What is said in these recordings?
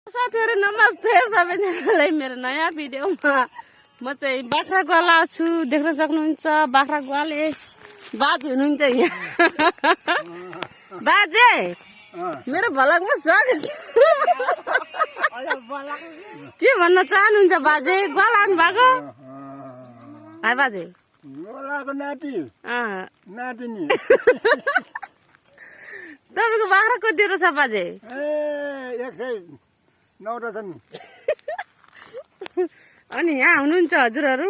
साथीहरु नमस्ते सबैजनालाई मेरो नयाँ भिडियोमा म चाहिँ बाख्रा ग्वाल छु देख्न सक्नुहुन्छ बाख्रा ग्वाले बाजे हुनुहुन्छ यहाँ बाजे मेरो भ्लगमा स्वागत के भन्न चाहनुहुन्छ बाजे ग्वाल आउनु भएको हाय बाजे गोलाको नाति नातिनी तपाईको बाख्रा कतिवटा छ बाजे नौटा छन् अनि यहाँ हुनुहुन्छ हजुरहरू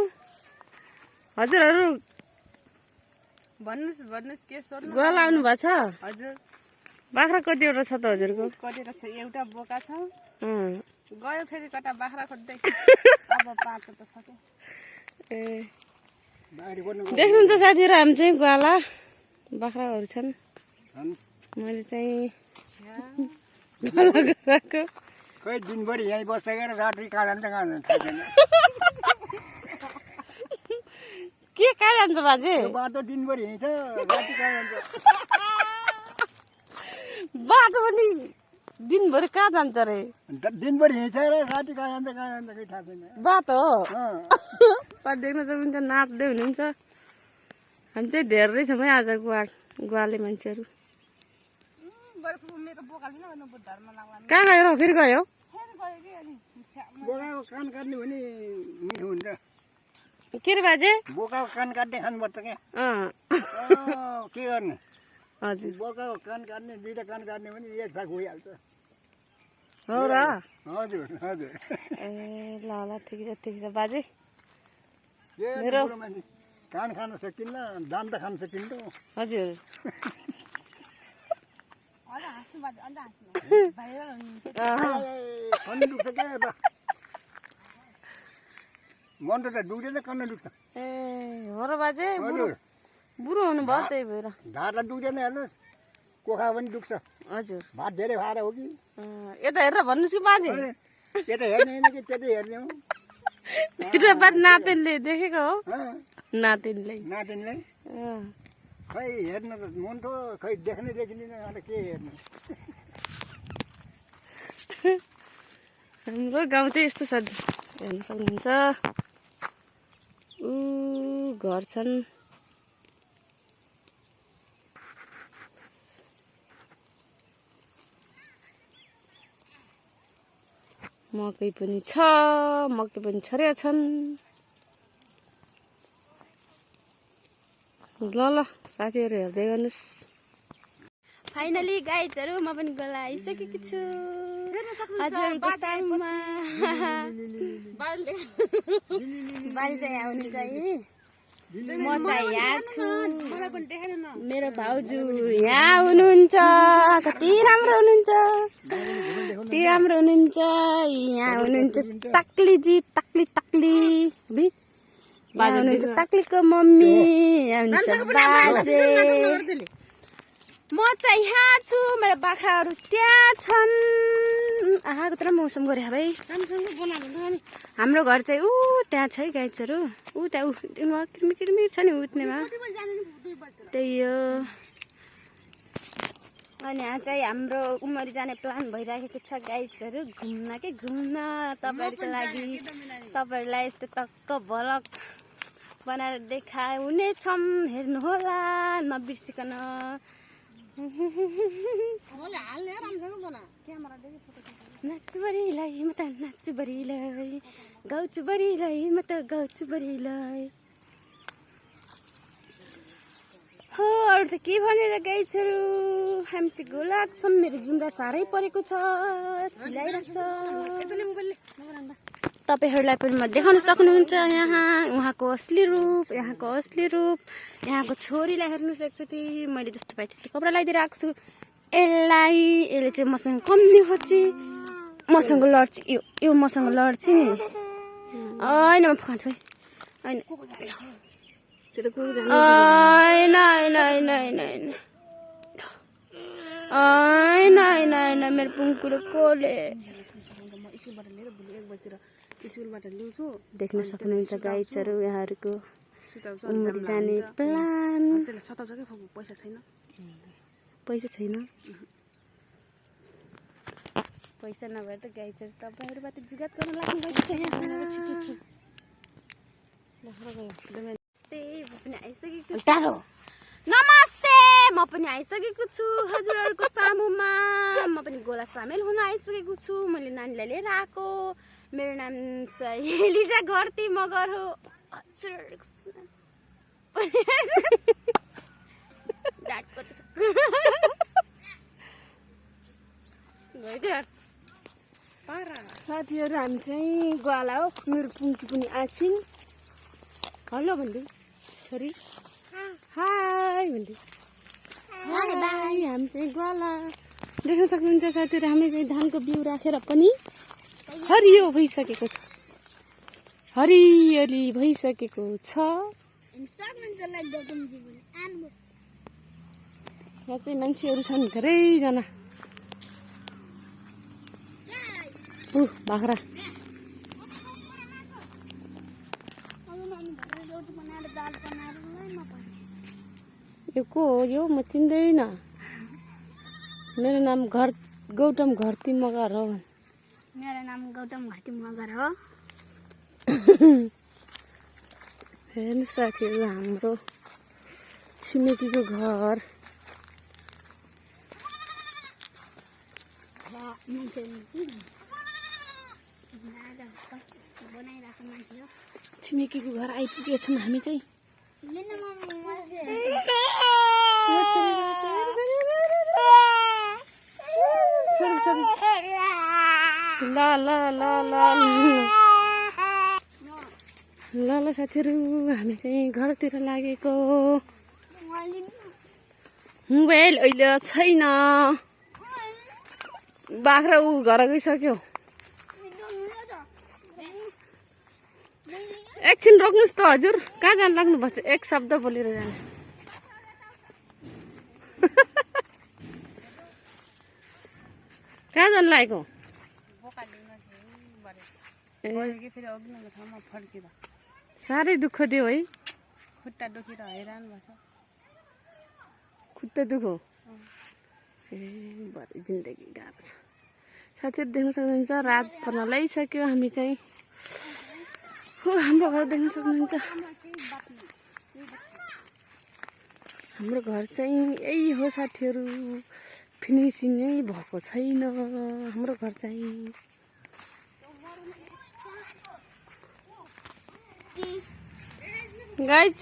भन्नुस् के सोध्नु ग्वाल आउनु भएको छ हजुर बाख्रा कतिवटा छ त हजुरको कतिवटा छ एउटा बोका छ गयो फेरि कता बाख्रा खोज्दै अब 5वटा छ के ए देख्नुहुन्छ साथीहरु हामी चाहिँ ग्वाला बाख्राहरू छन् मैले चाहिँ खै दिनभरि यहीँ बसेर रात्रि कहाँ जान्छ के कहाँ जान्छ बाजे बाटो दिनभरि हिँड्छ राति कहाँ जान्छ बाटो पनि दिनभरि कहाँ जान्छ रे दिनभरि हिँड्छ र राति कहाँ जान्छ केही थाहा छैन बाटो हो पर देख्न सक्नुहुन्छ नाच्दै हुनुहुन्छ हामी चाहिँ धेरै छौँ है आज ग्वाले मान्छेहरू कहाँ गयो फेरि गयो बोकाको कान काट्ने भने मिठो हुन्छ के रे बाजे बोकाको कान काट्ने खानुपर्छ क्या के गर्ने हजुर बोकाको कान काट्ने दुईटा कान काट्ने भने एक भाग भइहाल्छ हो र हजुर हजुर ए ल ल ठिकै छ बाजे मेरो मान्छे कान खान सकिन्न दाम त खान सकिन्छ हजुर मन त दुख्दैन कन्न दुख्छ ए हो र बाजे हजुर बुढो हुनुभयो त्यही भएर ढाडा दुख्दैन हेर्नुहोस् कोखा पनि दुख्छ हजुर भात धेरै खाएर हो कि यता हेरेर भन्नुहोस् कि बाजे यता हेर्ने होइन कि त्यतै हेर्ने हो नातिनले देखेको हो नातिनले खै हेर्न त मन त खै देख्ने देखिँदैन अन्त के हेर्नु हाम्रो गाउँ चाहिँ यस्तो छ हेर्न सक्नुहुन्छ घर छन् मकै पनि छ मकै पनि छरेका छन् ल साथीहरू हेर्दै गर्नुहोस् फाइनली गाइजहरू म पनि गोला आइसकेकी छु हजुरको साइडमा बाली चाहिँ आउनु चाहिँ म चाहिँ यहाँ छु मेरो भाउजू यहाँ हुनुहुन्छ कति राम्रो हुनुहुन्छ यहाँ हुनुहुन्छ तक्लीजी तक्ली हुनुहुन्छ तक्लीको मम्मी यहाँ हुनुहुन्छ बाजे म चाहिँ यहाँ छु मेरो बाख्राहरू त्यहाँ छन् आहा कत्रो मौसम गरे भाइ हाम्रो घर चाहिँ त्यहाँ छ है गाइजहरू त्यहाँ किरमिर छ नि उठ्नेमा त्यही हो अनि यहाँ चाहिँ हाम्रो उमरी जाने प्लान भइराखेको छ गाइजहरू घुम्न तपाईँहरूको लागि तपाईँहरूलाई यस्तो टक्क भ्लग बनाएर देखाउनेछौँ हेर्नुहोला नबिर्सिकन नाच्छु बरिलाई म त नाच्छु बरिलाई गाउँछु बरिलाई म त गाउँछु बरिलाई हो अरू त के भनेर गाइजहरू हामी चाहिँ गोलाएको छौँ मेरो जुम्रा साह्रै परेको छ चिलाइरहेको छ तपाईँहरूलाई पनि म देखाउन सक्नुहुन्छ उहाँको असली रूप यहाँको छोरीलाई हेर्नुहोस् एकचोटि मैले जस्तो पाएँ त्यस्तो कपडा लगाइदिएर आएको छु यसले चाहिँ मसँग कम्ती खोज्छ मसँग लड्छ यो मसँग लड्छ नि होइन म फकाउँछु है होइन मेरो पुङ्कुलो कोले देख्न सक्नुहुन्छ गाइजहरू यहाँहरूको उमरी जाने प्लान पैसा छैन पैसा नभए त गाई चोर तपाईँहरूबाट जुगात गर्न लाग्नु भएको छ यहाँ। नमस्ते म पनि आइसकेको छु। नमस्ते म पनि आइसकेको छु हजुरहरूको सामुमा। म पनि गोला सामेल हुन आइसकेको छु। मैले नानीलाई लिएर आएको। मेरो नाम चाहिँ एलिजा घरती मगर हो। साथीहरू हामी चाहिँ ग्वाला हो। मेरो पुङ्की पनि आछिन्। हेलो भन्दै छोरी हाई भन्दै हाई। हामी चाहिँ ग्वाला देख्न सक्नुहुन्छ साथीहरू। हामी चाहिँ धानको बिउ राखेर पनि हरियो भइसकेको छ। हरियाली भइसकेको छ। यहाँ चाहिँ मान्छेहरू छन् धेरैजना। बाख्रा यो को हो? यो म चिन्दैन। मेरो नाम गौतम घरती मगर हो। मेरो नाम गौतम घरती मगर हो। हेर्नु साथीहरू हाम्रो छिमेकीको घर। छिमेकीको घर आइपुगेछौँ हामी चाहिँ। ल ल ल ल ल ल साथीहरू हामी चाहिँ घरतिर लागेको। मोबाइल अहिले छैन। बाख्रा ऊ घर गइसक्यो। एकछिन रोक्नुहोस् त हजुर। कहाँ जानु लाग्नु भएको छ? एक शब्द बोलेर जानुहोस्। कहाँ जानु लागेको? साह्रै दुःख दियो है। खुट्टा दुखेर हैरान भएको छ। खुट्टा दुखो ए भरे जिन्दगी गएको छ। साथीहरू देख्न सक्नुहुन्छ रात पर्न लगाइसक्यो। हामी चाहिँ हो हाम्रो घर देख्न सक्नुहुन्छ। हाम्रो घर चाहिँ यही हो साथीहरू। फिनिसिङै भएको छैन हाम्रो घर चाहिँ। गाइज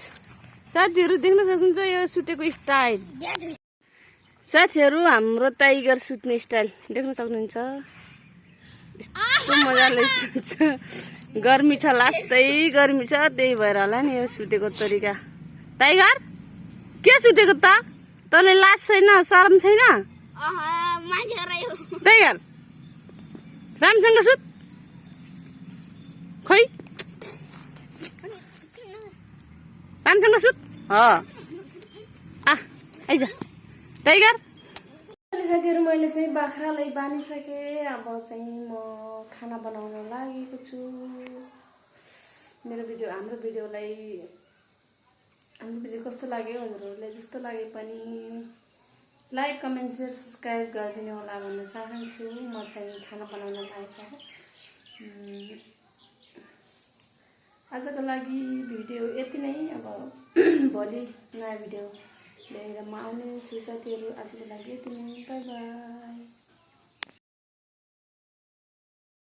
साथीहरू देख्न सक्नुहुन्छ यो सुतेको स्टाइल। साथीहरू हाम्रो टाइगर सुत्ने स्टाइल देख्न सक्नुहुन्छ। यस्तो मजाले सुत्छ। गर्मी छ लास्टै गर्मी छ त्यही भएर होला नि यो सुतेको तरिका। टाइगर के सुतेको त? तँलाई लाज छैन शरम छैन? टाइगर राम्रोसँग सुत। खोइ राम्रोसँग सुत। आइज टाइगर। साथीहरू मैले चाहिँ बाख्रालाई बानिसकेँ। अब चाहिँ म खाना बनाउन लागेको छु। हाम्रो भिडियो कस्तो लाग्यो हजुरहरूलाई? जस्तो लागे पनि लाइक कमेन्ट सेयर सब्सक्राइब गरिदिनु होला भन्न चाहन्छु। म चाहिँ खाना बनाउन लागेको। आजको लागि भिडियो यति नै। अब भोलि नयाँ भिडियो लिएर म आउने छु साथीहरू। आजको लागि यति नै। By by.